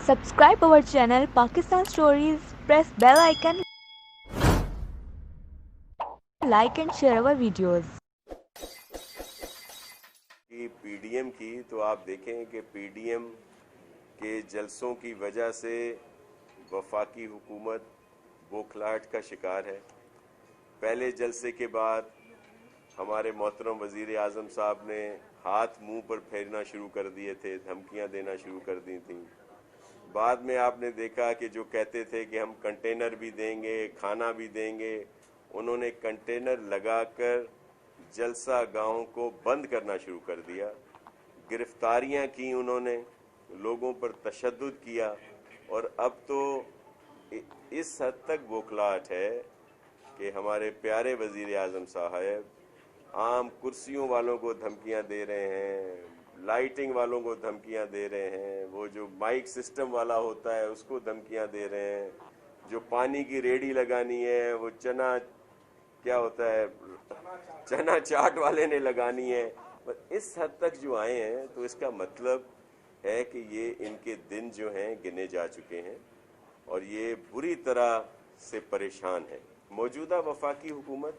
Subscribe our channel Pakistan Stories, press bell icon, like and share our videos. कि PDM की तो आप देखें कि पीडीएम के जलसों की वजह से वफाकी हुकूमत बौखलाहट का शिकार है। पहले जलसे के बाद हमारे मोहतरम वज़ीर आज़म साहब ने हाथ मुंह पर फेरना शुरू कर दिए थे, धमकियां देना शुरू कर दी थी। बाद में आपने देखा कि जो कहते थे कि हम कंटेनर भी देंगे, खाना भी देंगे, उन्होंने कंटेनर लगाकर जलसा गांव को बंद करना शुरू कर दिया। गिरफ्तारियां की उन्होंने, लोगों पर तशद्दुद किया और अब तो इस हद तक बौखलाहट है कि हमारे प्यारे वज़ीर आज़म साहब आम कुर्सियों वालों को धमकियां दे रहे हैं, लाइटिंग वालों को धमकियां दे रहे हैं, वो जो माइक सिस्टम वाला होता है उसको धमकियां दे रहे हैं, जो पानी की रेडी लगानी है वो चना क्या होता है चना चाट वाले ने लगानी है। इस हद तक जो आए हैं तो इसका मतलब है कि ये इनके दिन जो हैं गिने जा चुके हैं और ये बुरी तरह से परेशान है। मौजूदा वफाकी हुकूमत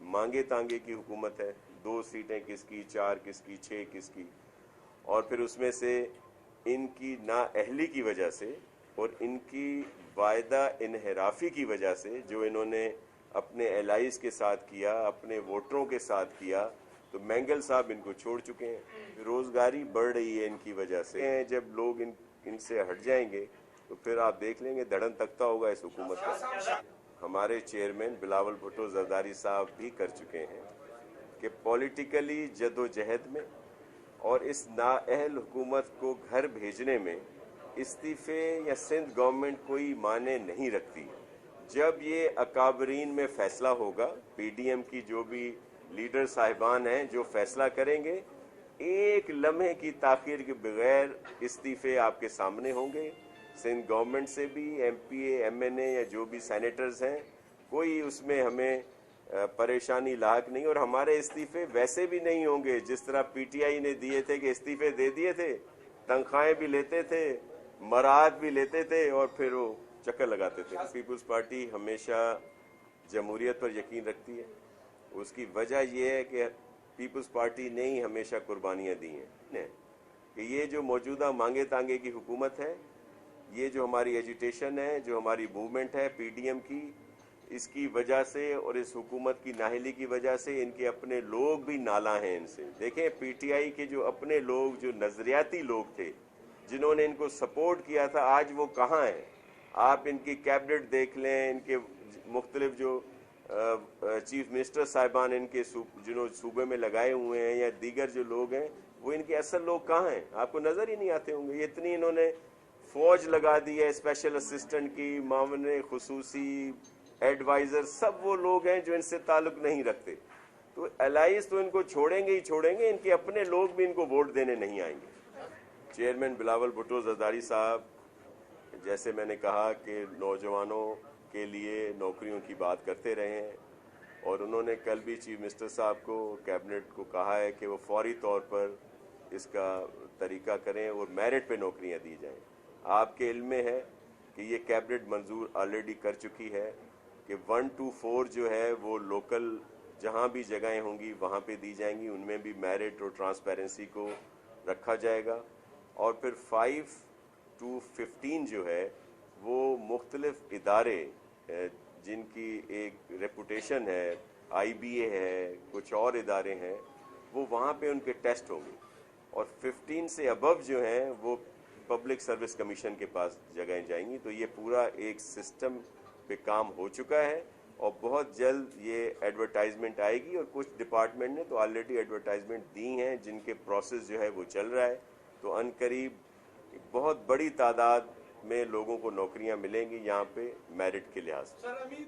मांगे तांगे की हुकूमत है। 2 सीटें किसकी, 4 किसकी, 6 किसकी, और फिर उसमें से इनकी नाअहली की वजह से और इनकी वायदा इनहराफी की वजह से जो इन्होंने अपने एलाइज के साथ किया, अपने वोटरों के साथ किया, तो मैंगल साहब इनको छोड़ चुके हैं। रोजगारी बढ़ रही है इनकी वजह से। जब लोग इनसे हट जाएंगे तो फिर आप देख लेंगे धड़न तख्ता होगा इस हुकूमत का। हमारे चेयरमैन बिलावल भुट्टो जरदारी साहब भी कर चुके हैं कि पॉलिटिकली जदोजहद में और इस नाअहल हुकूमत को घर भेजने में इस्तीफे या सिंध गवर्नमेंट कोई माने नहीं रखती। जब ये अकाबरीन में फैसला होगा, पीडीएम की जो भी लीडर साहिबान हैं जो फैसला करेंगे, एक लम्हे की ताखीर के बगैर इस्तीफे आपके सामने होंगे। सिंध गवर्नमेंट से भी एमपीए, एमएनए या जो भी सेनेटर्स हैं, कोई उसमें हमें परेशानी लायक नहीं। और हमारे इस्तीफे वैसे भी नहीं होंगे जिस तरह पीटीआई ने दिए थे कि इस्तीफे दे दिए थे, तनख्वाहें भी लेते थे, मराहत भी लेते थे और फिर वो चक्कर लगाते थे। पीपल्स पार्टी हमेशा जमहूरियत पर यकीन रखती है। उसकी वजह यह है कि पीपल्स पार्टी ने ही हमेशा कुर्बानियां दी हैं कि ये जो मौजूदा मांगे तांगे की हुकूमत है, ये जो हमारी एजिटेशन है, जो हमारी मूवमेंट है पीडीएम की, इसकी वजह से और इस हुकूमत की नाहली की वजह से इनके अपने लोग भी नाला हैं इनसे। देखें, पीटीआई के जो अपने लोग, जो नजरियाती लोग थे, जिन्होंने इनको सपोर्ट किया था, आज वो कहाँ हैं? आप इनकी कैबिनेट देख लें, इनके मुख्तलिफ जो चीफ मिनिस्टर साहिबान इनके जिन्होंने सूबे में लगाए हुए हैं या दीगर जो लोग हैं, वो इनके असल लोग कहाँ हैं? आपको नज़र ही नहीं आते होंगे। इतनी इन्होंने फौज लगा दी है, स्पेशल असिस्टेंट की, मामले खुसूसी, एडवाइज़र, सब वो लोग हैं जो इनसे ताल्लुक नहीं रखते। तो एलाइज तो इनको छोड़ेंगे ही छोड़ेंगे, इनके अपने लोग भी इनको वोट देने नहीं आएंगे। चेयरमैन बिलावल भुट्टो जरदारी साहब, जैसे मैंने कहा कि नौजवानों के लिए नौकरियों की बात करते रहे हैं और उन्होंने कल भी चीफ मिनिस्टर साहब को, कैबिनेट को कहा है कि वो फौरी तौर पर इसका तरीका करें और मेरिट पे नौकरियां दी जाएं। आपके इल्म में है कि ये कैबिनेट मंजूर ऑलरेडी कर चुकी है कि 1 to 4 जो है वो लोकल जहां भी जगहें होंगी वहां पे दी जाएंगी, उनमें भी मेरिट और ट्रांसपेरेंसी को रखा जाएगा। और फिर 5 to 15 जो है वो मुख्तलिफ इदारे जिनकी एक रेपुटेशन है, आईबीए है, कुछ और इदारे हैं, वो वहाँ पे उनके टेस्ट होंगे। और 15 से अबव जो हैं वो पब्लिक सर्विस कमीशन के पास जगहें जाएंगी। तो ये पूरा एक सिस्टम पे काम हो चुका है और बहुत जल्द ये एडवर्टाइजमेंट आएगी। और कुछ डिपार्टमेंट ने तो ऑलरेडी एडवर्टाइजमेंट दी हैं जिनके प्रोसेस जो है वो चल रहा है। तो अनकरीब बहुत बड़ी तादाद में लोगों को नौकरियां मिलेंगी यहाँ पे मेरिट के लिहाज से।